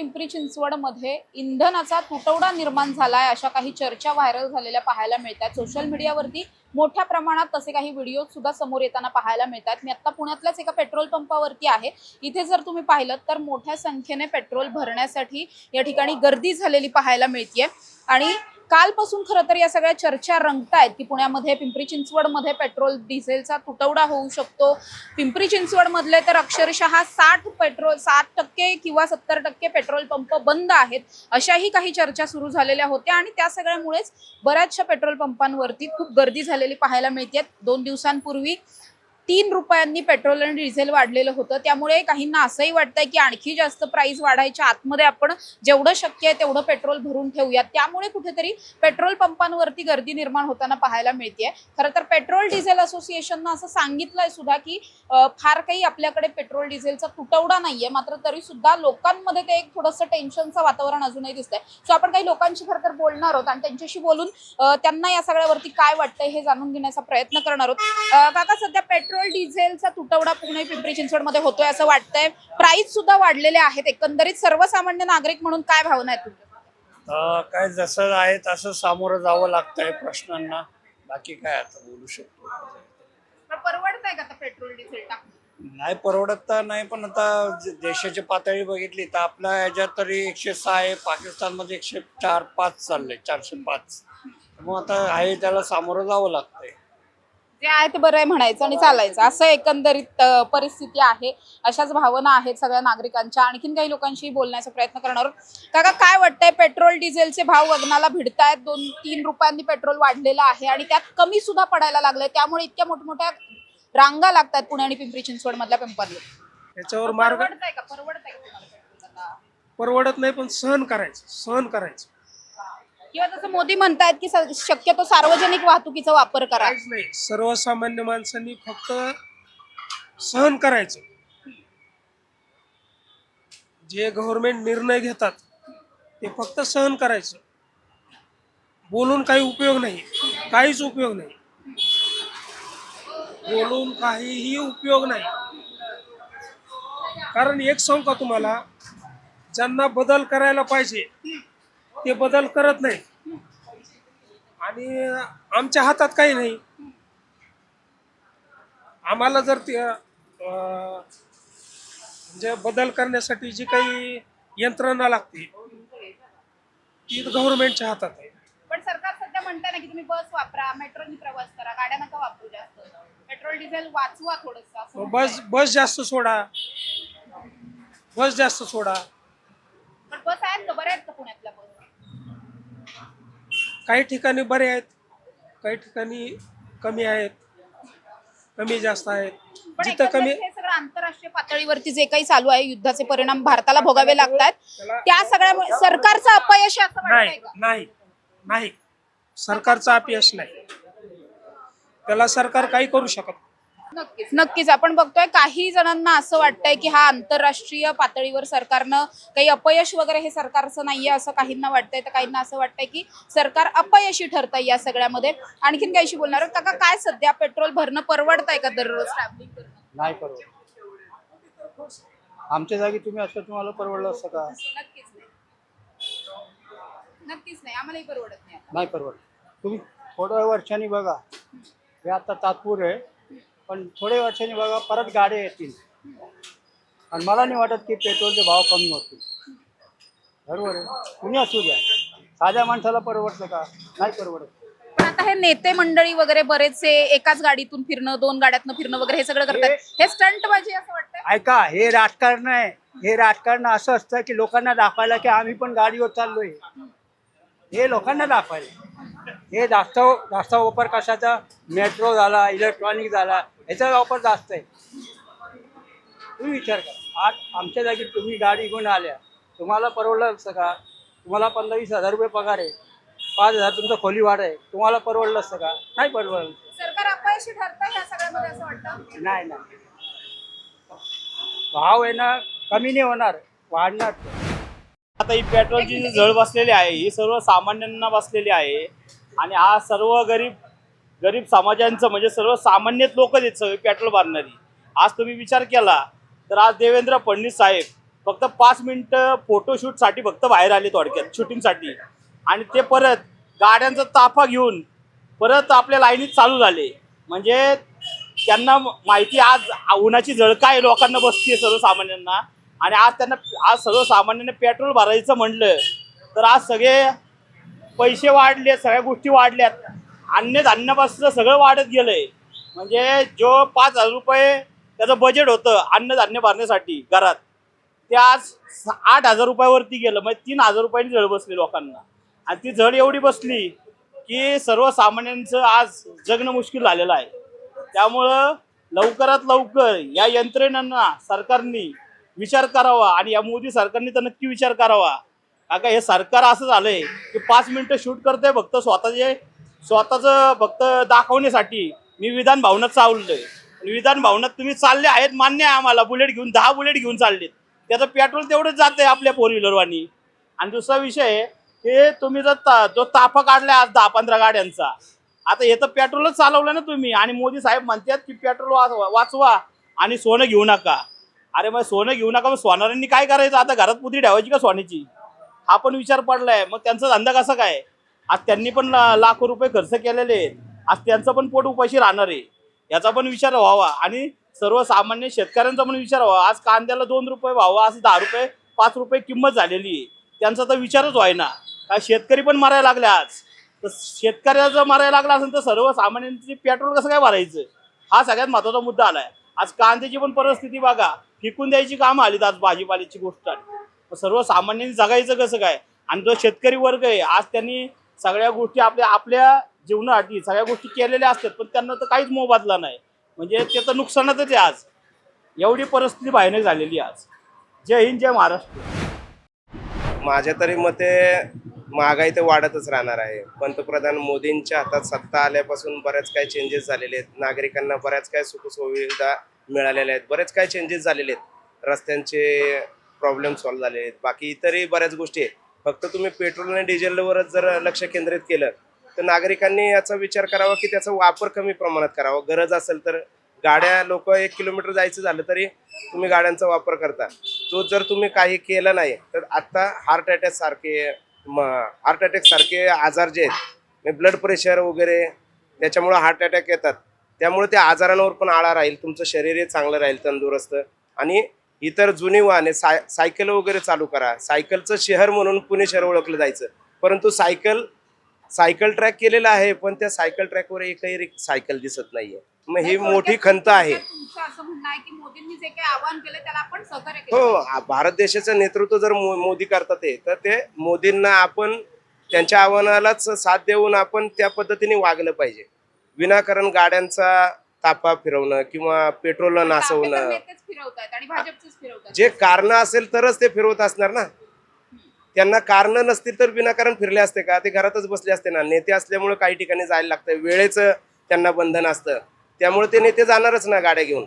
पिंपरी चिंचवडमध्ये इंधनाचा तुटवडा निर्माण झालाय अशा काही चर्चा व्हायरल झालेल्या पाहायला मिळतात। सोशल मीडियावरती मोठ्या प्रमाणात तसे काही व्हिडिओ सुद्धा समोर येताना पाहायला मिळतात। मी आता पुण्यातल्याच एका पेट्रोल पंपावरती आहे। इथे जर तुम्ही पाहिलं तर मोठ्या संख्येने पेट्रोल भरण्यासाठी या ठिकाणी गर्दी झालेली पाहायला मिळते आणि कालपासून खरं तर या सगळ्या चर्चा रंगतायत की पुण्यामध्ये पिंपरी चिंचवडमध्ये पेट्रोल डिझेलचा तुटवडा होऊ शकतो। पिंपरी चिंचवडमधले तर अक्षरशः 60% किंवा 70% पेट्रोल पंप बंद आहेत अशाही काही चर्चा सुरू झालेल्या होत्या आणि त्या सगळ्यामुळेच बऱ्याचशा पेट्रोल पंपांवरती खूप गर्दी झालेली पाहायला मिळते। 2 दिवसांपूर्वी 3 रुपयांनी पेट्रोल आणि डिझेल वाढलेलं होतं, त्यामुळे काहींना असंही वाटतंय की आणखी जास्त प्राइस वाढायच्या आतमध्ये आपण जेवढं शक्य आहे तेवढं पेट्रोल भरून ठेवूयात। त्यामुळे कुठेतरी पेट्रोल पंपांवरती गर्दी निर्माण होताना पाहायला मिळते। खरं तर पेट्रोल डिझेल असोसिएशननं असं सांगितलंय सुद्धा की फार काही आपल्याकडे पेट्रोल डिझेलचा तुटवडा नाहीये, मात्र तरी सुद्धा लोकांमध्ये ते एक थोडंसं टेन्शनचं वातावरण अजूनही दिसतंय। सो आपण काही लोकांशी खरं तर बोलणार आहोत आणि त्यांच्याशी बोलून त्यांना या सगळ्यावरती काय वाटतंय हे जाणून घेण्याचा प्रयत्न करणार आहोत। काका, सध्या पेट्रोल डिझेलचा तुटवडा पुणे पिंपरी चिंचवडमध्ये होतोय असं वाटतंय, प्राइस सुद्धा वाढलेले आहेत, एकंदरीत सर्वसामान्य नागरिक म्हणून काय भावना आहेत तुमच्या? काय जसं आहे तसं सामोरं जावं लागतंय प्रश्नांना, बाकी काय आता बोलू शकतो। परवडतंय का आता पेट्रोल डिझेल टाकणं? नाही परवडत तर नाही, पण आता देशाची पातळी बघितली तर आपल्या ह्याच्यात तरी 106 आहे, पाकिस्तानमध्ये 104-5 चाललंय, 405। मग आता आहे त्याला सामोरं जावं लागतंय। जे आहे ते बरं आहे म्हणायचं आणि चालायचं असं एकंदरीत परिस्थिती आहे। अशाच भावना आहेत सगळ्या नागरिकांच्या। आणखीन काही लोकांशी बोलण्याचा प्रयत्न करणार आहोत। काका, काय वाटतंय, पेट्रोल डिझेलचे भाव गगनाला भिडतायत, 2-3 रुपयांनी पेट्रोल वाढलेलं आहे आणि त्यात कमी सुद्धा पडायला लागलंय, त्यामुळे इतक्या मोठमोठ्या रांगा लागतात पुणे आणि पिंपरी चिंचवड मधल्या पंपांवर। याच्यावर मार्ग परवडतंय का तुम्हाला पेट्रोल आता? परवडत नाही, पण सहन करायचं किंवा जसं मोदी म्हणतायत की शक्यतो सार्वजनिक वाहतुकीचा वापर करा। काहीच नाही, सर्वसामान्य माणसांनी फक्त सहन करायचं। जे गव्हर्नमेंट निर्णय घेतात ते फक्त सहन करायचं, बोलून काही उपयोग नाही, काहीच उपयोग नाही, बोलून काहीही उपयोग नाही। कारण एक सांगू का तुम्हाला, ज्यांना बदल करायला पाहिजे ते बदल करत नाही आणि आमच्या हातात काही नाही। आम्हाला जर ते म्हणजे बदल करण्यासाठी जी काही यंत्रणा लागते ती गव्हर्नमेंटच्या हातात आहे। पण सरकार सध्या म्हणताय ना की तुम्ही बस वापरा, मेट्रोनी प्रवास करा, गाड्या नका वापरू जास्त, पेट्रोल डिझेल वाचवा थोडंसं। बस जास्त सोडा। पण बस आहेत का, बऱ्या आहेत का पुण्यातल्या बस? काही ठिकाणी बरे आहेत, काही ठिकाणी कमी आहेत, कमी जास्त आहेत। पण जिथं कमी हे सगळं आंतरराष्ट्रीय पातळीवरती जे काही चालू आहे, युद्धाचे परिणाम भारताला भोगावे लागतात, त्या सगळ्यामुळे सरकारचं अपयश आहे असं वाटतंय का? नाही, सरकारचं अपयश नाही, त्याला सरकार काही करू शकत। नक्कीच आपण बघतोय काही जणांना असं वाटतंय की हा आंतरराष्ट्रीय पातळीवर सरकारनं काही अपयश वगैरे हे सरकारचं नाहीये असं काहींना वाटतंय, तर काहींना असं वाटतंय की सरकार अपयशी ठरतंय या सगळ्यामध्ये। आणखीन काहीशी बोलणार आहोत। काका, काय सध्या पेट्रोल भरणं परवडतंय का दररोज ट्रॅव्हलिंग करणं? नाही परवडत। आमच्या जागी तुम्ही असं तुम्हाला परवडलं असतं का? नक्कीच नाही, आम्हालाही परवडत नाही। नाही परवडत। तुम्ही थोड्या वर्षांनी बघा, हे आता तात्पुर आहे, पण थोड्या वर्षांनी बघा परत गाड्या येतील आणि मला नाही वाटत की पेट्रोलचे भाव कमी होतील। बरोबर आहे, कुणी असू द्या, साध्या माणसाला परवडतं का? नाही परवडत। पण आता हे नेते मंडळी वगैरे बरेचसे एकाच गाडीतून फिरणं, 2 गाड्यातनं फिरणं वगैरे हे सगळं करतात, हे स्टंटबाजी असं वाटतंय? ऐका, हे राजकारण आहे। हे राजकारण असं असतं की लोकांना दाखवायला की आम्ही पण गाडीवर चाललोय, हे लोकांना दाखवायला। हे जास्त वापर कशाचा, मेट्रो झाला, इलेक्ट्रॉनिक झाला, याचा वापर जास्त आहे। तुम्ही विचार करा, आज आमच्या जागी तुम्ही गाडी घेऊन आल्या, तुम्हाला परवडलं असतं का? तुम्हाला 15-20 हजार रुपये पगार आहे, 5,000 तुमचं खोली भाडं आहे, तुम्हाला परवडलं असतं का? नाही परवडलं। सरकार अपयशी ठरतंय या सगळ्यामध्ये असं वाटतं? नाही, भाव आहे ना कमी नाही होणार, वाढणार। आता ही पेट्रोलची जी झळ बसलेली आहे ही सर्व सामान्यांना बसलेली आहे आणि हा सर्व गरीब समाजांचं म्हणजे सर्व सामान्य लोक आहेत सगळे पेट्रोल भरणारी। आज तुम्ही विचार केला तर आज देवेंद्र फडणवीस साहेब फक्त 5 मिनिटं फोटोशूटसाठी फक्त बाहेर आले थोडक्यात शूटिंगसाठी, आणि ते परत गाड्यांचा ताफा घेऊन परत आपल्या लाईनीत चालू झाले. म्हणजे त्यांना माहिती आज उन्हाची झळ काय लोकांना बसते सर्वसामान्यांना, आणि आज सर्वसामान्यांना पेट्रोल भरायचं म्हणलं तर आज सगळे पैसे वाढले, सगळ्या गोष्टी वाढल्यात, अन्नधान्यापासून सगळं वाढत गेलंय. म्हणजे जो 5,000 रुपये त्याचं बजेट होतं अन्नधान्य भरण्यासाठी घरात, ते आज 8,000 रुपयावरती गेलं. म्हणजे 3,000 रुपयांनी झळ बसली लोकांना, आणि ती झळ एवढी बसली की सर्वसामान्यांचं आज जगणं मुश्किल झालेलं आहे. त्यामुळं लवकरात लवकर या यंत्रणेंना सरकारने विचार करावा, आणि या मोदी सरकारने तर नक्की विचार करावा. का हे सरकार असं झालंय की 5 मिनिटं शूट करतंय फक्त स्वतःचं फक्त दाखवण्यासाठी. मी विधान भवनात चाललोय, विधान भवनात तुम्ही चालले आहेत मान्य आहे आम्हाला, बुलेट घेऊन 10 बुलेट घेऊन चाललेत, त्याचं पेट्रोल तेवढंच जातंय आपल्या 4 व्हीलरवानी. आणि दुसरा विषय हे तुम्ही जो ताफा काढलाय आज 10-15 गाड्यांचा, आता हे तर पेट्रोलच चालवलं ना तुम्ही, आणि मोदी साहेब म्हणतात की पेट्रोल वाचवा आणि सोनं घेऊ नका. अरे मग सोनं घेऊ नका, मग सोनाऱ्यांनी काय करायचं? आता घरात पुती ठेवायची का सोन्याची? हा पण विचार पडलाय. मग त्यांचा धंदा कसा काय? आज त्यांनी पण लाखो रुपये खर्च केलेले आहेत, आज त्यांचं पण पोट उपाशी राहणार आहे, याचा पण विचार व्हावा. आणि सर्वसामान्य शेतकऱ्यांचा पण विचार व्हावा. आज कांद्याला 2 रुपये व्हावा, आज 10 रुपये 5 रुपये किंमत झालेली आहे. त्यांचा तर विचारच व्हायना. काय शेतकरी पण मारायला लागले आज. तर शेतकऱ्याचं मारायला लागला असेल तर सर्वसामान्यांची पेट्रोल कसं काय भरायचं? हा सगळ्यात महत्त्वाचा मुद्दा आलाय. आज कांद्याची पण परिस्थिती बघा, फेकून द्यायची कामं आलीत आज भाजीपाल्याची गोष्ट आली. सर्वसामान्यांनी जगायचं कसं काय? आणि जो शेतकरी वर्ग आहे आज, त्यांनी सगळ्या गोष्टी आपल्या जीवनासाठी सगळ्या गोष्टी केलेल्या असतात, पण त्यांना तर काहीच मोबदला नाही. म्हणजे ते तर नुकसानातच आहे आज. एवढी परिस्थिती भयानक झालेली आज. जय हिंद, जय महाराष्ट्र. माझ्या तरी मते महागाई तर वाढतच राहणार आहे. पंतप्रधान मोदींच्या हातात सत्ता आल्यापासून बऱ्याच काही चेंजेस झालेले आहेत. नागरिकांना बऱ्याच काही सुखसुविधा मिळालेल्या आहेत, बरेच काही चेंजेस झालेले आहेत. रस्त्यांचे प्रॉब्लेम सॉल्व्ह झाले आहेत, बाकी इतरही बऱ्याच गोष्टी आहेत. फक्त तुम्ही पेट्रोल आणि डिझेलवरच जर लक्ष केंद्रित केलं तर नागरिकांनी याचा विचार करावा की त्याचा वापर कमी प्रमाणात करावा. गरज असेल तर गाड्या, लोक 1 किलोमीटर जायचं झालं तरी तुम्ही गाड्यांचा वापर करता. तो जर तुम्ही काही केलं नाही तर आता हार्ट अटॅक सारखे आजार जे आहेत, ब्लड प्रेशर वगैरे, त्याच्यामुळे हार्ट अटॅक येतात. त्यामुळे त्या आजारांवर पण आळा राहील, तुमचं शरीरही चांगलं राहील, तंदुरुस्त. आणि इतर जुनी वाहने, सायकल वगैरे चालू करा. सायकलचं शहर म्हणून पुणे शहर ओळखलं जायचं, परंतु सायकल ट्रॅक केलेला आहे, पण त्या सायकल ट्रॅकवर एकही सायकल दिसत नाहीये. मग ही मोठी खंत आहे. असं म्हणणं आहे की मोदींनी जे काही आवाहन केलं त्याला आपण सहकार्य केलं. हो, भारत देशाचं नेतृत्व जर मोदी करतात तर ते मोदींना आपण त्यांच्या आव्हानालाच साथ देऊन आपण त्या पद्धतीने वागलं पाहिजे. विनाकारण गाड्यांचा ताफा फिरवणं किंवा पेट्रोल नासवणं, फिरवतात आणि भाजपचेच फिरवतात. जे कारण असेल तरच ते फिरवत असणार ना. त्यांना कारण नसतील तर विनाकारण फिरले असते का? ते घरातच बसले असते ना. नेते असल्यामुळे काही ठिकाणी जायला लागतं, वेळेचं त्यांना बंधन असतं, त्यामुळे ते नेते जाणारच ना गाड्या घेऊन.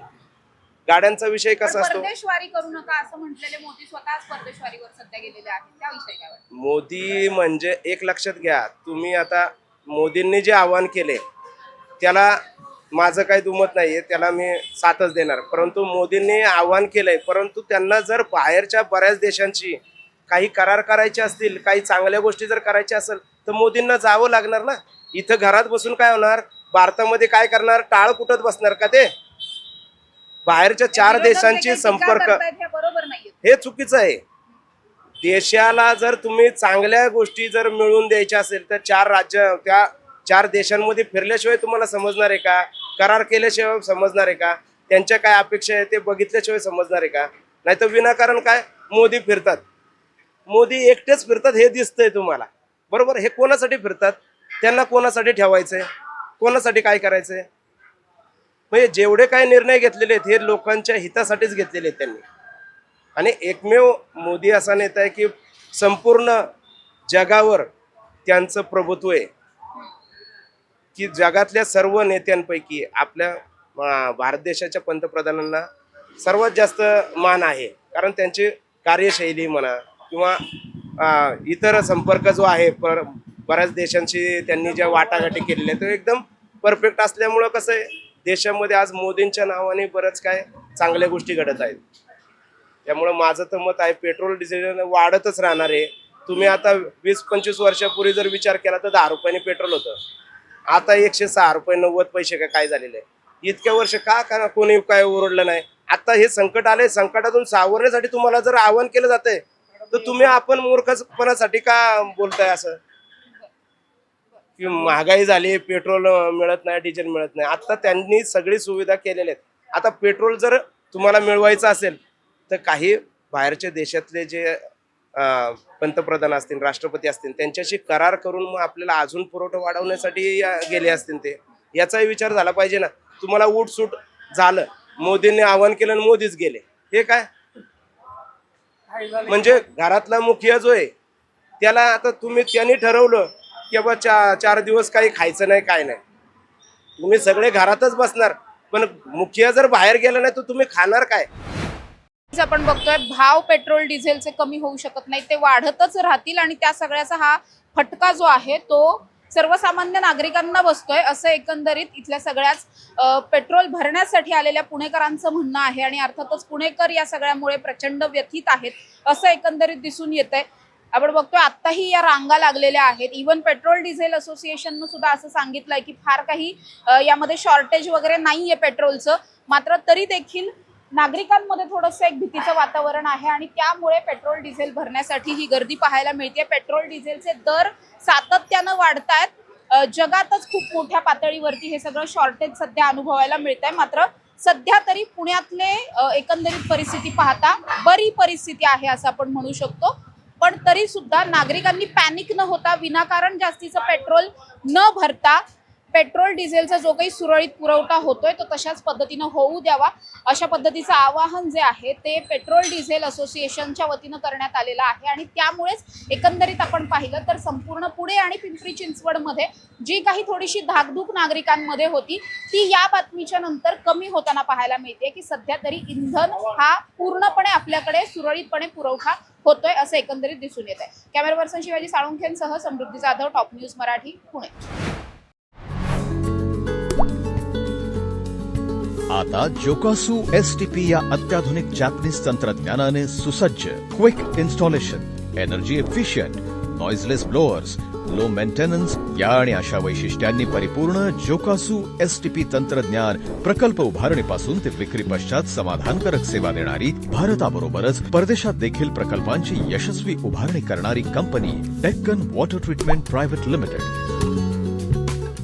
गाड्यांचा विषय कसा असतो? परदेशवारी करू नका असं म्हटलेले मोदी स्वतःच परदेशवारीवर सध्या गेलेले आहेत, त्याविषयी काय वाटतं? मोदी म्हणजे एक लक्षात घ्या तुम्ही, आता मोदींनी जे आवाहन केले त्याला माझं काही दुमत नाहीये, त्याला मी साथच देणार. परंतु मोदींनी आवाहन केलंय, परंतु त्यांना जर बाहेरच्या बऱ्याच देशांची काही करार करायचे असतील, काही चांगल्या गोष्टी जर करायच्या असेल तर मोदींना जावं लागणार ना. इथं घरात बसून काय होणार? भारतामध्ये काय करणार? टाळ कुटत बसणार का ते? बाहेरच्या 4 देशांची संपर्क, हे चुकीचं आहे. देशाला जर तुम्ही चांगल्या गोष्टी जर मिळवून द्यायच्या असेल तर 4 राज्य, त्या 4 देशांमध्ये फिरल्याशिवाय तुम्हाला समजणार आहे का? करार केल्याशिवाय समजणार आहे का? त्यांच्या काय अपेक्षा आहे ते बघितल्याशिवाय समजणार आहे का? नाही तर विनाकारण काय मोदी फिरतात, मोदी एकटेच फिरतात हे दिसतंय तुम्हाला, बरोबर? हे कोणासाठी फिरतात? त्यांना कोणासाठी ठेवायचंय? कोणासाठी काय करायचंय? म्हणजे जेवढे काही निर्णय घेतलेले आहेत हे लोकांच्या हितासाठीच घेतलेले आहेत त्यांनी. आणि एकमेव मोदी असा नेता आहे की संपूर्ण जगावर त्यांचं प्रभुत्व आहे, की जगातल्या सर्व नेत्यांपैकी आपल्या भारत देशाच्या पंतप्रधानांना सर्वात जास्त मान आहे. कारण त्यांची कार्यशैली म्हणा किंवा इतर संपर्क जो आहे बऱ्याच देशांशी त्यांनी ज्या वाटाघाटी केलेल्या आहेत तो एकदम परफेक्ट असल्यामुळं कसं आहे, देशामध्ये आज मोदींच्या नावाने बरंच काय चांगल्या गोष्टी घडत आहेत. त्यामुळे माझं तर मत आहे पेट्रोल डिझेल वाढतच राहणार आहे. तुम्ही आता 20-25 वर्षापूर्वी जर विचार केला तर 10 रुपयाने पेट्रोल होतं. आता 106 रुपये 90 पैसे काय झालेले आहे. इतक्या वर्ष का कोणी काय ओरडलं नाही. आता हे संकट आले, संकटातून सावरण्यासाठी तुम्हाला जर आवाहन केलं जातंय तर तुम्ही आपण मूर्खपणासाठी का बोलताय असं की महागाई झाली, पेट्रोल मिळत नाही, डिझेल मिळत नाही. आता त्यांनी सगळी सुविधा केलेल्या आहेत. आता पेट्रोल जर तुम्हाला मिळवायचं असेल तर काही बाहेरच्या देशातले जे पंतप्रधान असतील, राष्ट्रपती असतील, त्यांच्याशी करार करून मग आपल्याला अजून पुरवठा वाढवण्यासाठी गेले असतील. ते याचाही विचार झाला पाहिजे ना. तुम्हाला उठसूट झालं, मोदींनी आवाहन केलं आणि मोदीच गेले, हे काय म्हणजे घरातला मुखिया जो आहे त्याला आता त्यांनी ठरवलं की बाबा 4 दिवस काही खायचं नाही, काय नाही, तुम्ही सगळे घरातच बसणार, पण मुखिया जर बाहेर गेला नाही तर तुम्ही खाणार काय. आपण बघतोय भाव पेट्रोल डिझेलचे कमी होऊ शकत नाही, ते वाढतच राहतील आणि त्या सगळ्याचा हा फटका जो आहे तो सर्वसामान्य नागरिकांना बसतोय असं एकंदरीत इथल्या सगळ्याच पेट्रोल भरण्यासाठी आलेल्या पुणेकरांचं म्हणणं आहे. आणि अर्थातच पुणेकर या सगळ्यामुळे प्रचंड व्यथित आहेत असं एकंदरीत दिसून येतंय. आपण बघतोय आत्ताही या रांगा लागलेल्या आहेत. इव्हन पेट्रोल डिझेल असोसिएशननं सुद्धा असं सांगितलंय की फार काही यामध्ये शॉर्टेज वगैरे नाहीये पेट्रोलचं, मात्र तरी देखील नागरिकांमध्ये थोडंसं एक भीतीचं वातावरण आहे आणि त्यामुळे पेट्रोल डिझेल भरण्यासाठी ही गर्दी पाहायला मिळते. पेट्रोल डिझेलचे दर सातत्यानं वाढतायत. जगातच खूप मोठ्या पातळीवरती हे सगळं शॉर्टेज सध्या अनुभवायला मिळत आहे. मात्र सध्या तरी पुण्यातले एकंदरीत परिस्थिती पाहता बरी परिस्थिती आहे असं आपण म्हणू शकतो. पण तरी सुद्धा नागरिकांनी पॅनिक न होता, विनाकारण जास्तीचं पेट्रोल न भरता पेट्रोल डिझेलचा जो काही सुरळीत पुरवठा होतोय तो तशाच पद्धतीनं होऊ द्यावा, अशा पद्धतीचं आवाहन जे आहे ते पेट्रोल डिझेल असोसिएशनच्या वतीनं करण्यात आलेलं आहे. आणि त्यामुळेच एकंदरीत आपण पाहिलं तर संपूर्ण पुणे आणि पिंपरी चिंचवडमध्ये जी काही थोडीशी धाकधूक नागरिकांमध्ये होती ती या बातमीच्या नंतर कमी होताना पाहायला मिळते की सध्या तरी इंधन हा पूर्णपणे आपल्याकडे सुरळीतपणे पुरवठा होतोय असं एकंदरीत दिसून येत आहे. कॅमेरा पर्सन शिवाजी साळुंखेंसह समृद्धी जाधव, टॉप न्यूज मराठी, पुणे. आता जोकासु STP या अत्याधुनिक जॅपनीज तंत्रज्ञानाने सुसज्ज, quick installation, energy efficient, noiseless blowers, low maintenance या आणि अशा वैशिष्ट्यांनी परिपूर्ण जोकासु STP तंत्रज्ञान प्रकल्प उभारणीपासून ते विक्री पश्चात समाधानकारक सेवा देणारी, भारताबरोबरच परदेशात देखील प्रकल्पांची यशस्वी उभारणी करणारी company Deccan water treatment private limited.